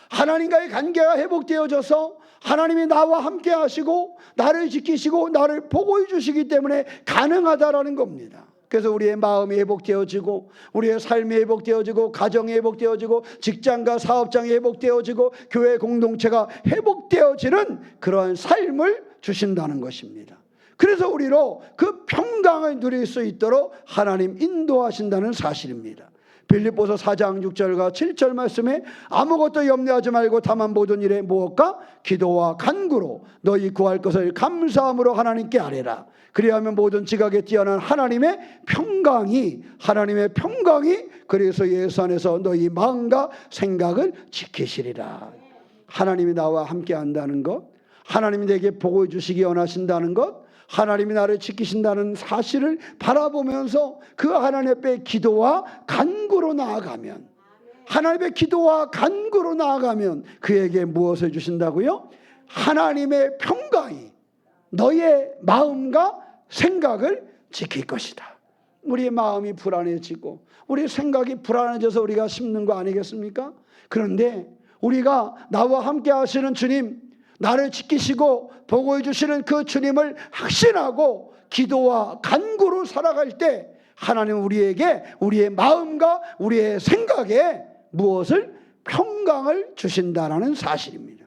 하나님과의 관계가 회복되어져서 하나님이 나와 함께 하시고 나를 지키시고 나를 보호해 주시기 때문에 가능하다라는 겁니다. 그래서 우리의 마음이 회복되어지고 우리의 삶이 회복되어지고 가정이 회복되어지고 직장과 사업장이 회복되어지고 교회 공동체가 회복되어지는 그러한 삶을 주신다는 것입니다. 그래서 우리로 그 평강을 누릴 수 있도록 하나님 인도하신다는 사실입니다. 빌립보서 4장 6절과 7절 말씀에 아무것도 염려하지 말고 다만 모든 일에 무엇과 기도와 간구로 너희 구할 것을 감사함으로 하나님께 아뢰라. 그리하면 모든 지각에 뛰어난 하나님의 평강이 그리스도 예수 안에서 너희 마음과 생각을 지키시리라. 하나님이 나와 함께 한다는 것, 하나님이 내게 복을 주시기 원하신다는 것, 하나님이 나를 지키신다는 사실을 바라보면서 그 하나님 앞에 기도와 간구로 나아가면, 하나님의 기도와 간구로 나아가면 그에게 무엇을 주신다고요? 하나님의 평강이 너의 마음과 생각을 지킬 것이다. 우리의 마음이 불안해지고 우리의 생각이 불안해져서 우리가 힘든 거 아니겠습니까? 그런데 우리가 나와 함께 하시는 주님, 나를 지키시고 보호해 주시는 그 주님을 확신하고 기도와 간구로 살아갈 때 하나님은 우리에게 우리의 마음과 우리의 생각에 무엇을? 평강을 주신다는 사실입니다.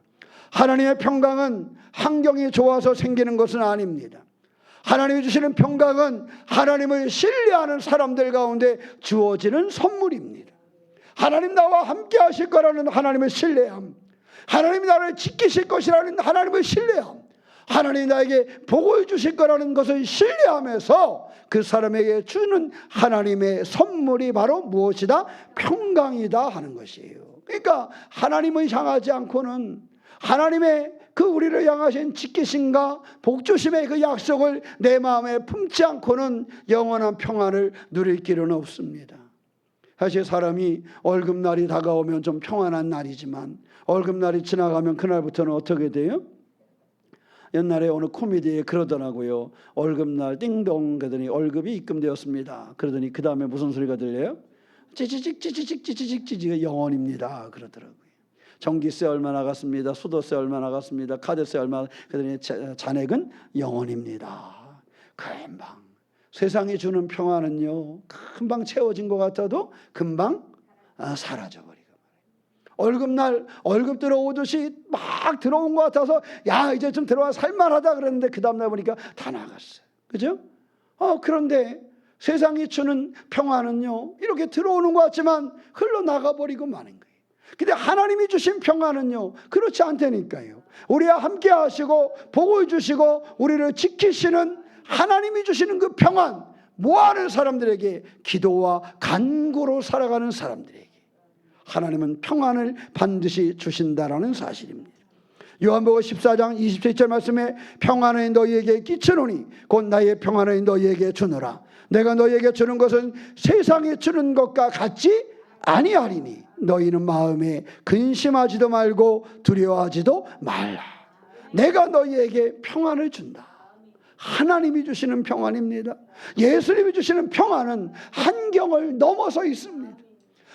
하나님의 평강은 환경이 좋아서 생기는 것은 아닙니다. 하나님이 주시는 평강은 하나님을 신뢰하는 사람들 가운데 주어지는 선물입니다. 하나님 나와 함께 하실 거라는 하나님의 신뢰함, 하나님이 나를 지키실 것이라는 하나님의 신뢰함, 하나님이 나에게 복을 주실 거라는 것을 신뢰하면서 그 사람에게 주는 하나님의 선물이 바로 무엇이다? 평강이다 하는 것이에요. 그러니까 하나님을 향하지 않고는 하나님의 그 우리를 향하신 지키심과 복주심의 그 약속을 내 마음에 품지 않고는 영원한 평안을 누릴 길은 없습니다. 사실 사람이 월급날이 다가오면 좀 평안한 날이지만 월급날이 지나가면 그날부터는 어떻게 돼요? 옛날에 어느 코미디에 그러더라고요. 월급날 띵동 그러더니 월급이 입금되었습니다. 그러더니 그 다음에 무슨 소리가 들려요? 찌찌직 찌찌직 찌찌직 찌찌직 영원입니다. 그러더라고요. 전기세 얼마 나갔습니다. 수도세 얼마 나갔습니다. 카드세 얼마, 그러더니 잔액은 영원입니다. 금방 세상이 주는 평안은요, 금방 채워진 것 같아도 금방 사라져버리고, 월급날 월급 들어오듯이 막 들어온 것 같아서 야 이제 좀 들어와 살만하다 그랬는데 그 다음날 보니까 다 나갔어요. 그죠? 그런데 세상이 주는 평안은요 이렇게 들어오는 것 같지만 흘러나가버리고 마는 거예요. 근데 하나님이 주신 평안은요 그렇지 않다니까요. 우리와 함께 하시고 복을 주시고 우리를 지키시는 하나님이 주시는 그 평안, 뭐하는 사람들에게, 기도와 간구로 살아가는 사람들에게 하나님은 평안을 반드시 주신다라는 사실입니다. 요한복음 14장 27절 말씀에 평안을 너희에게 끼치노니 곧 나의 평안을 너희에게 주노라. 내가 너희에게 주는 것은 세상에 주는 것과 같지 아니하리니 너희는 마음에 근심하지도 말고 두려워하지도 말라. 내가 너희에게 평안을 준다. 하나님이 주시는 평안입니다. 예수님이 주시는 평안은 환경을 넘어서 있습니다.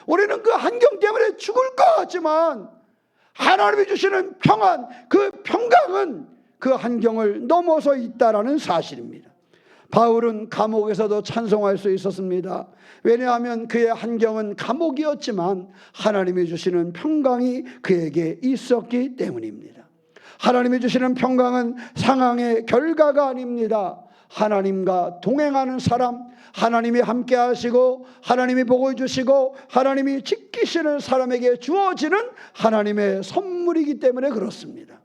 우리는 그 환경 때문에 죽을 것 같지만 하나님이 주시는 평안, 그 평강은 그 환경을 넘어서 있다라는 사실입니다. 바울은 감옥에서도 찬송할 수 있었습니다. 왜냐하면 그의 환경은 감옥이었지만 하나님이 주시는 평강이 그에게 있었기 때문입니다. 하나님이 주시는 평강은 상황의 결과가 아닙니다. 하나님과 동행하는 사람, 하나님이 함께 하시고 하나님이 복을 주시고 하나님이 지키시는 사람에게 주어지는 하나님의 선물이기 때문에 그렇습니다.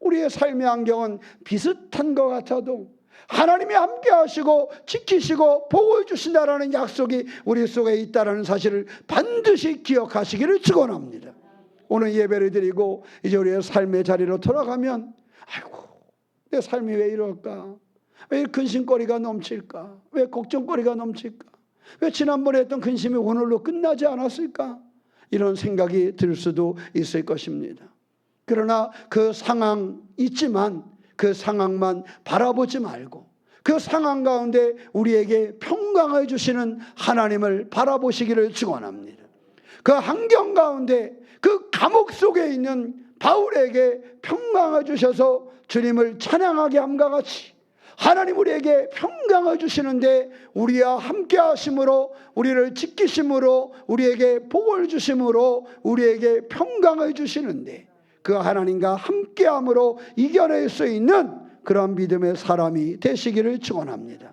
우리의 삶의 환경은 비슷한 것 같아도 하나님이 함께 하시고 지키시고 복을 주신다라는 약속이 우리 속에 있다는 사실을 반드시 기억하시기를 축원합니다. 오늘 예배를 드리고 이제 우리의 삶의 자리로 돌아가면 아이고 내 삶이 왜 이럴까? 왜 근심거리가 넘칠까? 왜 걱정거리가 넘칠까? 왜 지난번에 했던 근심이 오늘로 끝나지 않았을까? 이런 생각이 들 수도 있을 것입니다. 그러나 그 상황 있지만 그 상황만 바라보지 말고 그 상황 가운데 우리에게 평강을 주시는 하나님을 바라보시기를 축원합니다. 그 환경 가운데 그 감옥 속에 있는 바울에게 평강을 주셔서 주님을 찬양하게 함과 같이 하나님 우리에게 평강을 주시는데 우리와 함께 하심으로 우리를 지키심으로 우리에게 복을 주심으로 우리에게 평강을 주시는데 그 하나님과 함께함으로 이겨낼 수 있는 그런 믿음의 사람이 되시기를 축원합니다.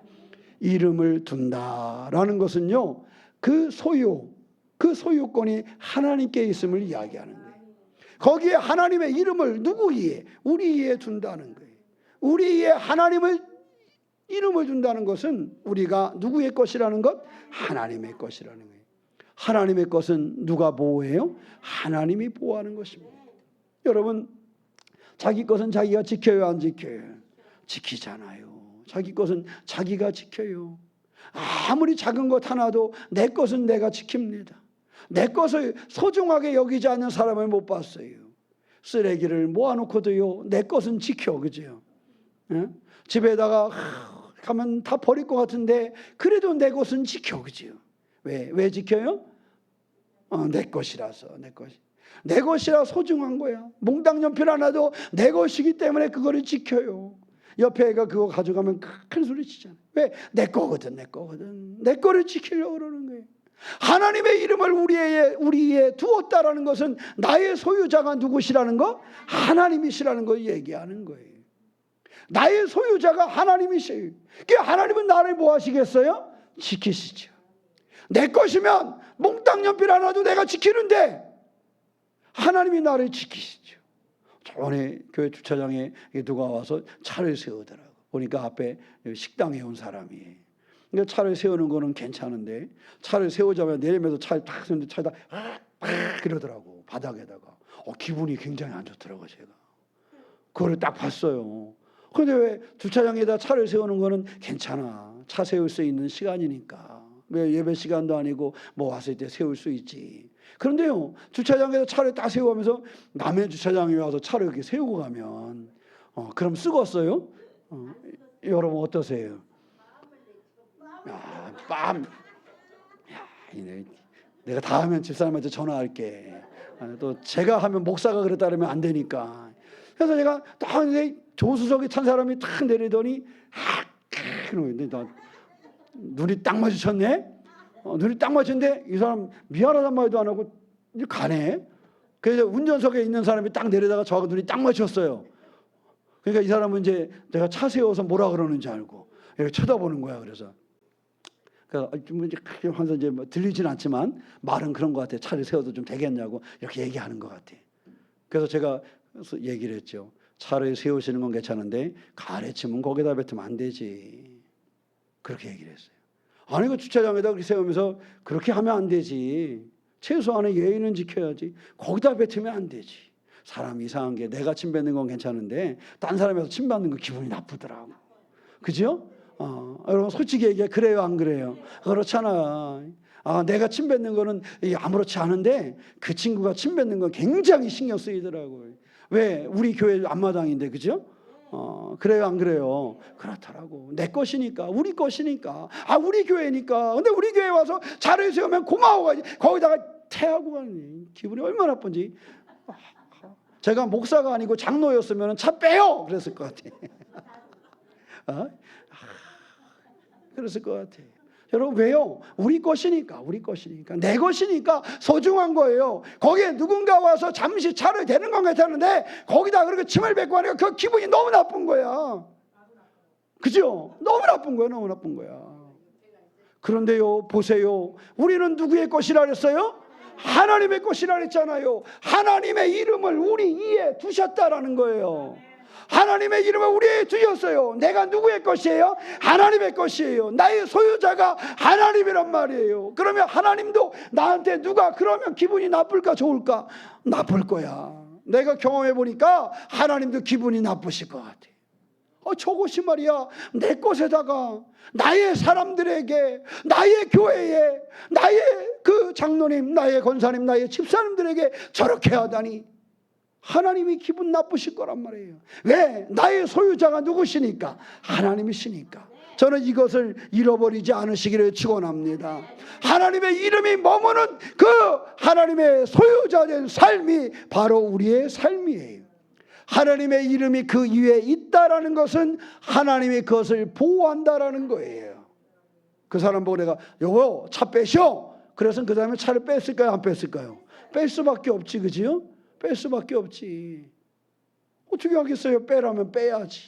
이름을 둔다라는 것은요, 그 소유권이 하나님께 있음을 이야기하는 거예요. 거기에 하나님의 이름을 누구기에? 우리에 둔다는 거예요. 우리에 하나님을 이름을 둔다는 것은 우리가 누구의 것이라는 것? 하나님의 것이라는 거예요. 하나님의 것은 누가 보호해요? 하나님이 보호하는 것입니다. 여러분, 자기 것은 자기가 지켜요, 안 지켜요? 지키잖아요. 자기 것은 자기가 지켜요. 아무리 작은 것 하나도 내 것은 내가 지킵니다. 내 것을 소중하게 여기지 않는 사람을 못 봤어요. 쓰레기를 모아놓고도요, 내 것은 지켜, 그죠? 집에다가 가면 다 버릴 것 같은데 그래도 내 것은 지켜, 그죠? 왜 지켜요? 내 것이라서. 내 것이라 소중한 거야. 몽땅 연필 하나도 내 것이기 때문에 그거를 지켜요. 옆에 애가 그거 가져가면 큰 소리 치잖아. 왜? 내 거거든. 내 거를 지키려고 그러는 거예요. 하나님의 이름을 우리에 두었다라는 것은 나의 소유자가 누구시라는 거? 하나님이시라는 걸 얘기하는 거예요. 나의 소유자가 하나님이세요. 하나님은 나를 뭐 하시겠어요? 지키시죠. 내 것이면 몽땅 연필 하나도 내가 지키는데 하나님이 나를 지키시죠. 저번에 교회 주차장에 누가 와서 차를 세우더라고. 보니까 앞에 식당에 온 사람이. 그러니까 차를 세우는 거는 괜찮은데 차를 세우자마자 내리면서 차를 딱 세우는데 차에다 그러더라고. 바닥에다가. 기분이 굉장히 안 좋더라고 제가. 그걸 딱 봤어요. 그런데 왜 주차장에다 차를 세우는 거는 괜찮아. 차 세울 수 있는 시간이니까. 왜 예배 시간도 아니고 뭐 왔을 때 세울 수 있지. 그런데요, 주차장에서 차를 딱 세우면서 남의 주차장에 와서 차를 이렇게 세우고 가면 그럼 쓰겄어요? 여러분 어떠세요? 내가 다 하면 집사람한테 전화할게. 또 제가 하면 목사가 그랬다 그러면 안 되니까. 그래서 제가 딱 조수석에 탄 사람이 탁 내리더니 눈이 딱 마주쳤네. 눈이 딱 마주쳤는데 이 사람 미안하단 말도 안 하고 가네. 그래서 운전석에 있는 사람이 딱 내리다가 저하고 눈이 딱 마주쳤어요. 그러니까 이 사람은 이제 내가 차 세워서 뭐라 그러는지 알고 이렇게 쳐다보는 거야. 그래서 항상 이제 들리진 않지만 말은 그런 것 같아. 차를 세워도 좀 되겠냐고 이렇게 얘기하는 것 같아. 그래서 제가 얘기를 했죠. 차를 세우시는 건 괜찮은데 가래치면 거기다 뱉으면 안 되지. 그렇게 얘기를 했어요. 아니 그 주차장에다 그렇게 세우면서 그렇게 하면 안 되지. 최소한의 예의는 지켜야지. 거기다 뱉으면 안 되지. 사람 이상한 게 내가 침 뱉는 건 괜찮은데 딴 사람에서 침 받는 거 기분이 나쁘더라고. 그죠? 여러분 솔직히 얘기해. 그래요 안 그래요? 그렇잖아. 내가 침 뱉는 거는 아무렇지 않은데 그 친구가 침 뱉는 건 굉장히 신경 쓰이더라고요. 왜? 우리 교회 앞마당인데 그죠? 그래요 안 그래요? 그렇더라고. 내 것이니까 우리 것이니까 우리 교회니까. 근데 우리 교회 와서 차를 세우면 고마워가지 거기다가 태하고 가니 기분이 얼마나 나쁜지. 제가 목사가 아니고 장로였으면 차 빼요 그랬을 것 같아. 그랬을 것 같아. 여러분 왜요? 우리 것이니까 내 것이니까 소중한 거예요. 거기에 누군가 와서 잠시 차를 대는 건 괜찮은데 거기다 그렇게 침을 뱉고 하니까 그 기분이 너무 나쁜 거야. 그죠? 너무 나쁜 거야. 그런데요, 보세요. 우리는 누구의 것이라 그랬어요? 하나님의 것이라 그랬잖아요. 하나님의 이름을 우리 이에 두셨다라는 거예요. 하나님의 이름을 우리에 두셨어요. 내가 누구의 것이에요? 하나님의 것이에요. 나의 소유자가 하나님이란 말이에요. 그러면 하나님도 나한테 누가 그러면 기분이 나쁠까 좋을까? 나쁠 거야. 내가 경험해 보니까 하나님도 기분이 나쁘실 것 같아. 저것이 말이야 내 것에다가 나의 사람들에게, 나의 교회에, 나의 그 장로님, 나의 권사님, 나의 집사님들에게 저렇게 하다니 하나님이 기분 나쁘실 거란 말이에요. 왜? 나의 소유자가 누구시니까? 하나님이시니까. 저는 이것을 잃어버리지 않으시기를 축원합니다. 하나님의 이름이 머무는 그 하나님의 소유자된 삶이 바로 우리의 삶이에요. 하나님의 이름이 그 위에 있다라는 것은 하나님이 그것을 보호한다라는 거예요. 그 사람 보고 내가 여보 차 빼셔. 그래서 그 다음에 차를 뺐을까요? 안 뺐을까요? 뺄 수밖에 없지, 그지요? 뺄 수밖에 없지. 어떻게 하겠어요? 빼라면 빼야지.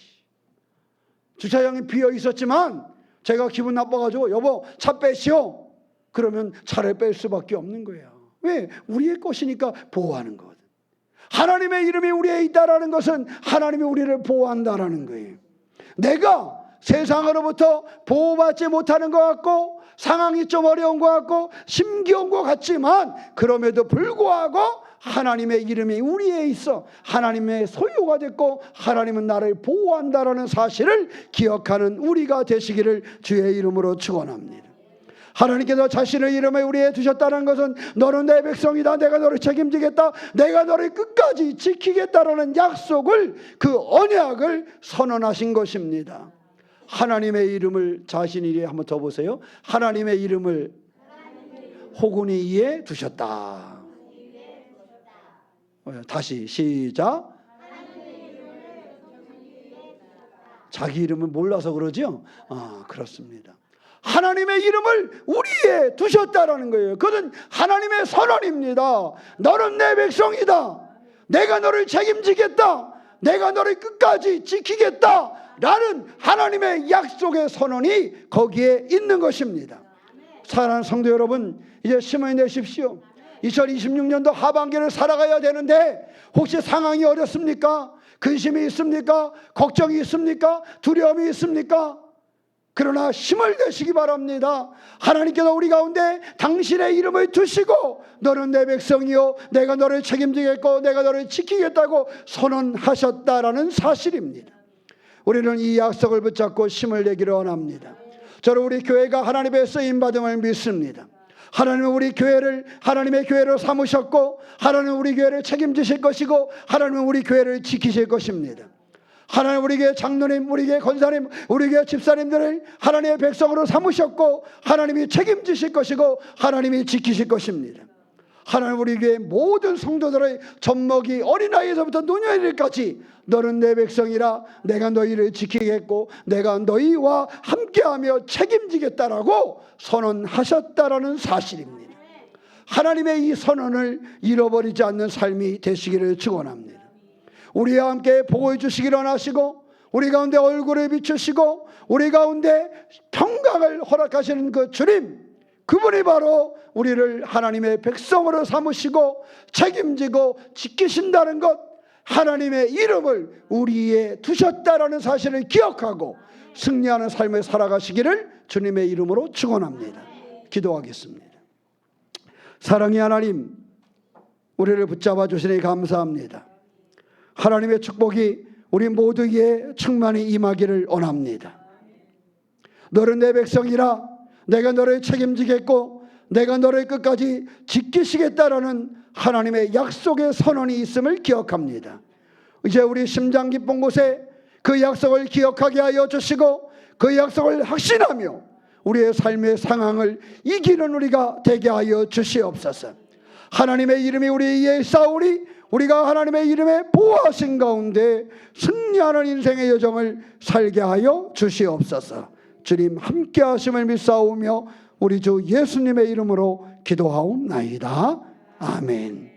주차장이 비어 있었지만 제가 기분 나빠가지고 여보 차 빼시오. 그러면 차를 뺄 수밖에 없는 거예요. 왜? 우리의 것이니까 보호하는 거거든. 하나님의 이름이 우리에 있다라는 것은 하나님이 우리를 보호한다라는 거예요. 내가 세상으로부터 보호받지 못하는 것 같고 상황이 좀 어려운 것 같고 심겨운 것 같지만 그럼에도 불구하고 하나님의 이름이 우리에 있어 하나님의 소유가 됐고 하나님은 나를 보호한다라는 사실을 기억하는 우리가 되시기를 주의 이름으로 축원합니다. 하나님께서 자신의 이름을 우리에 두셨다는 것은 너는 내 백성이다, 내가 너를 책임지겠다, 내가 너를 끝까지 지키겠다라는 약속을, 그 언약을 선언하신 것입니다. 하나님의 이름을 자신이 한번 더 보세요. 하나님의 이름을 호군이 이에 두셨다. 다시 시작. 자기 이름을 몰라서 그러죠? 그렇습니다. 하나님의 이름을 우리에 두셨다라는 거예요. 그것은 하나님의 선언입니다. 너는 내 백성이다. 내가 너를 책임지겠다. 내가 너를 끝까지 지키겠다. 라는 하나님의 약속의 선언이 거기에 있는 것입니다. 사랑하는 성도 여러분, 이제 심을 내십시오. 2026년도 하반기를 살아가야 되는데 혹시 상황이 어렵습니까? 근심이 있습니까? 걱정이 있습니까? 두려움이 있습니까? 그러나 힘을 내시기 바랍니다. 하나님께서 우리 가운데 당신의 이름을 두시고 너는 내 백성이요 내가 너를 책임지겠고 내가 너를 지키겠다고 선언하셨다라는 사실입니다. 우리는 이 약속을 붙잡고 힘을 내기를 원합니다. 저는 우리 교회가 하나님의 쓰임받음을 믿습니다. 하나님은 우리 교회를 하나님의 교회로 삼으셨고 하나님은 우리 교회를 책임지실 것이고 하나님은 우리 교회를 지키실 것입니다. 하나님 우리 교회 장로님, 우리 교회 권사님, 우리 교회 집사님들을 하나님의 백성으로 삼으셨고 하나님이 책임지실 것이고 하나님이 지키실 것입니다. 하나님 우리 교회 모든 성도들의 젖먹이 어린아이에서부터 노년일까지 너는 내 백성이라 내가 너희를 지키겠고 내가 너희와 함께하며 책임지겠다라고 선언하셨다라는 사실입니다. 하나님의 이 선언을 잃어버리지 않는 삶이 되시기를 축원합니다. 우리와 함께 보호해 주시기를 원하시고 우리 가운데 얼굴을 비추시고 우리 가운데 평강을 허락하시는 그 주님, 그분이 바로 우리를 하나님의 백성으로 삼으시고 책임지고 지키신다는 것, 하나님의 이름을 우리에 두셨다라는 사실을 기억하고 승리하는 삶을 살아가시기를 주님의 이름으로 축원합니다. 기도하겠습니다. 사랑의 하나님, 우리를 붙잡아 주시니 감사합니다. 하나님의 축복이 우리 모두에게 충만히 임하기를 원합니다. 너는 내 백성이라 내가 너를 책임지겠고 내가 너를 끝까지 지키시겠다라는 하나님의 약속의 선언이 있음을 기억합니다. 이제 우리 심장 깊은 곳에 그 약속을 기억하게 하여 주시고 그 약속을 확신하며 우리의 삶의 상황을 이기는 우리가 되게 하여 주시옵소서. 하나님의 이름이 우리 위에 있사오니
우리가 하나님의 이름에 보호하신 가운데 승리하는 인생의 여정을 살게 하여 주시옵소서. 주님 함께 하심을 믿사오며 우리 주 예수님의 이름으로 기도하옵나이다. 아멘.